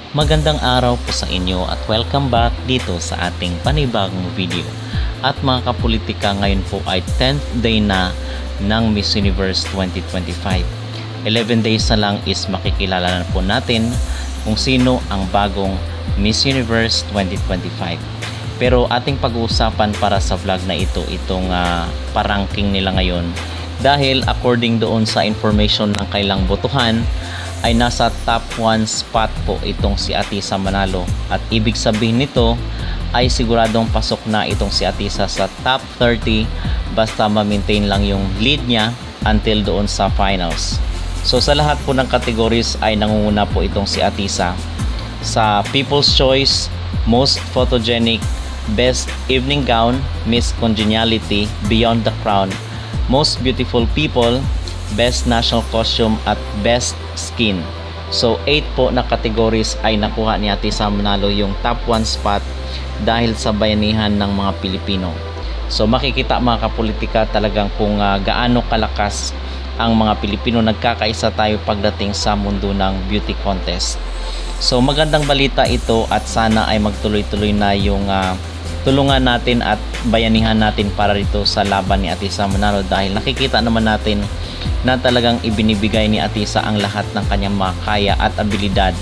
Magandang araw po sa inyo at welcome back dito sa ating panibagong video. At mga kapolitika, ngayon po ay 10th day na ng Miss Universe 2025. 11 days na lang is makikilala na po natin kung sino ang bagong Miss Universe 2025. Pero ating pag-uusapan para sa vlog na ito, itong paranking nila ngayon. Dahil according doon sa information ng kailang botohan, ay nasa top 1 spot po itong si Atisa Manalo, at ibig sabihin nito ay siguradong pasok na itong si Atisa sa top 30 basta ma-maintain lang yung lead niya until doon sa finals. So sa lahat po ng categories ay nangunguna po itong si Atisa sa People's Choice, Most Photogenic, Best Evening Gown, Miss Congeniality, Beyond the Crown, Most Beautiful People, Best National Costume at Best Skin. So 8 po na categories ay nakuha ni Atisa Manalo yung top 1 spot dahil sa bayanihan ng mga Pilipino. So makikita mga kapolitika talagang kung gaano kalakas ang mga Pilipino, nagkakaisa tayo pagdating sa mundo ng beauty contest. So magandang balita ito at sana ay magtuloy-tuloy na yung tulungan natin at bayanihan natin para rito sa laban ni Atisa Manalo, dahil nakikita naman natin na talagang ibinibigay ni Atisa ang lahat ng kanyang makaya at abilidad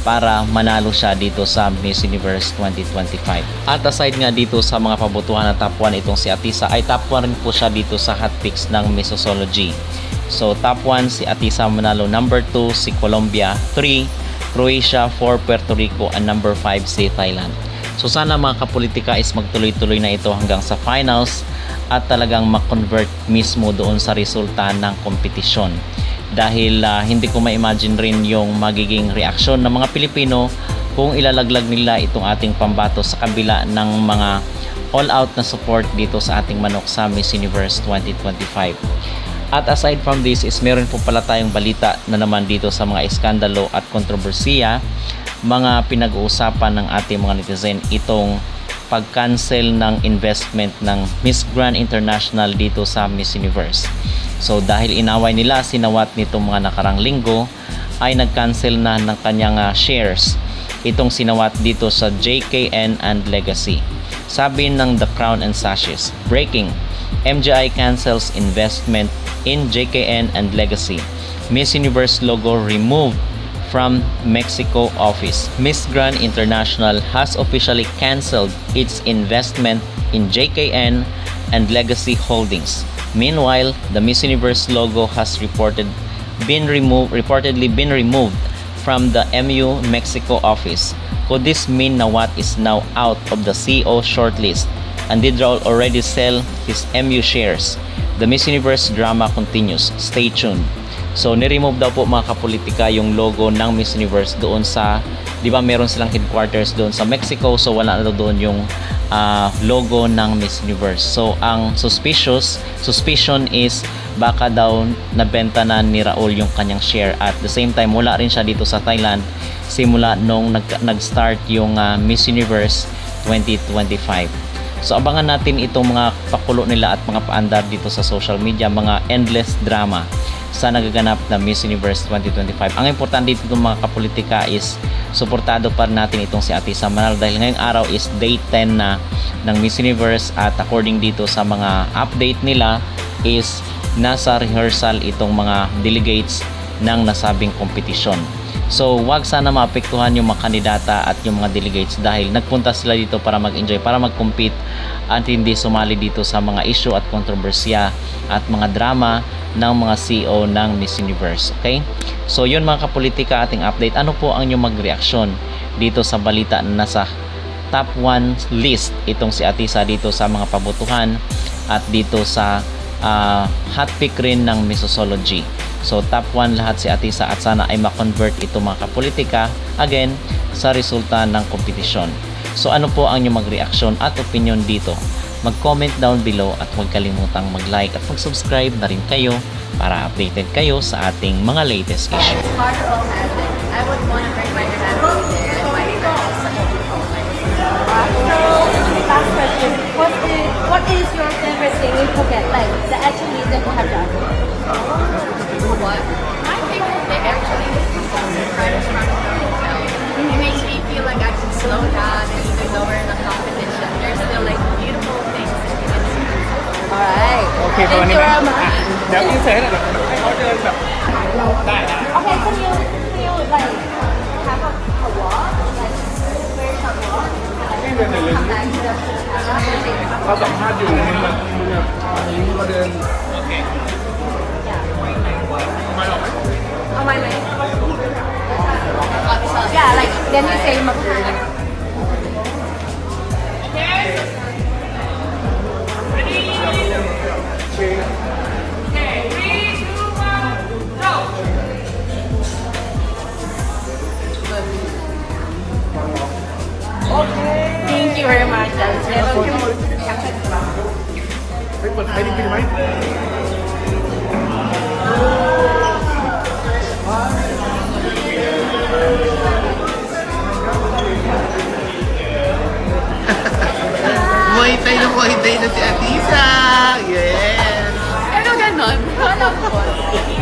para manalo siya dito sa Miss Universe 2025. At aside nga dito sa mga pabotohan na top 1 itong si Atisa, ay top 1 rin po siya dito sa hot picks ng Missosology. So top 1 si Atisa Manalo, number 2 si Colombia, 3 Croatia, 4 Puerto Rico, and number 5 si Thailand. So sana mga kapolitika is magtuloy-tuloy na ito hanggang sa finals at talagang makonvert mismo doon sa resulta ng kompetisyon, dahil hindi ko ma-imagine rin yung magiging reaksyon ng mga Pilipino kung ilalaglag nila itong ating pambato sa kabila ng mga all-out na support dito sa ating manok sa Miss Universe 2025. At aside from this is meron po pala tayong balita na naman dito sa mga iskandalo at kontrobersiya, mga pinag-uusapan ng ating mga netizen, itong pag-cancel ng investment ng Miss Grand International dito sa Miss Universe. So dahil inaway nila sinawat nitong mga nakarang linggo, ay nag-cancel na ng kanyang shares itong sinawat dito sa JKN and Legacy. Sabi ng The Crown and Sashes, breaking, MGI cancels investment in JKN and Legacy. Miss Universe logo removed from Mexico office. Miss Grand International has officially canceled its investment in JKN and Legacy Holdings. Meanwhile, the Miss Universe logo has reportedly been removed from the MU Mexico office. Could this mean Nawat is now out of the CEO shortlist and did Raul already sell his MU shares? The Miss Universe drama continues. Stay tuned. So ni-remove daw po mga kapolitika yung logo ng Miss Universe doon sa, di ba meron silang headquarters doon sa Mexico, so wala na doon yung logo ng Miss Universe. So ang suspicion is baka daw nabenta na ni Raul yung kanyang share. At the same time, wala rin siya dito sa Thailand simula nung nag-start yung Miss Universe 2025. So abangan natin itong mga pakulo nila at mga paandar dito sa social media, mga endless drama sa nagaganap na Miss Universe 2025. Ang importante dito mga kapolitika is suportado pa natin itong si Atisa Manalo, dahil ngayong araw is day 10 na ng Miss Universe, at according dito sa mga update nila is nasa rehearsal itong mga delegates ng nasabing kompetisyon. So wag sana maapektuhan yung mga kandidata at yung mga delegates, dahil nagpunta sila dito para mag-enjoy, para mag-compete, at hindi sumali dito sa mga issue at kontrobersya at mga drama ng mga CEO ng Miss Universe. Okay? So yun mga kapolitika, ating update. Ano po ang inyong magreaksyon dito sa balita na nasa top 1 list itong si Atisa dito sa mga pabotohan at dito sa hot pick rin ng Missosology? So top 1 lahat si Atisa, at sana ay ma-convert ito mga kapolitika again sa resulta ng kompetisyon. So ano po ang inyong magreaksyon at opinion dito? Mag-comment down below at huwag kalimutang mag-like at mag-subscribe na rin kayo para updated kayo sa ating mga latest issue. I would want to bring my grandmother there and my last question. What is your favorite thing in Phuket? Like the activities that you have done? What? My favorite thing actually is the friends from the hotel. It makes เคประมาณนี้ไหมเดี๋ยวอินเสิร์ตให้เขาเดินแบบได้นะ Okay, can you like have a walk, like where some walk, นี่เดินเลย come back to the เราสัมภาษณ์อยู่มึงแบบเราเดินโอเคไม่หรอก Oh my man. Yeah, like then you say Makan. Thank you very much. That was very good. ไปเปิดไฟดีกินไหมMuay Thai na si Atisa! Yes! Ano ganon? Alam ko.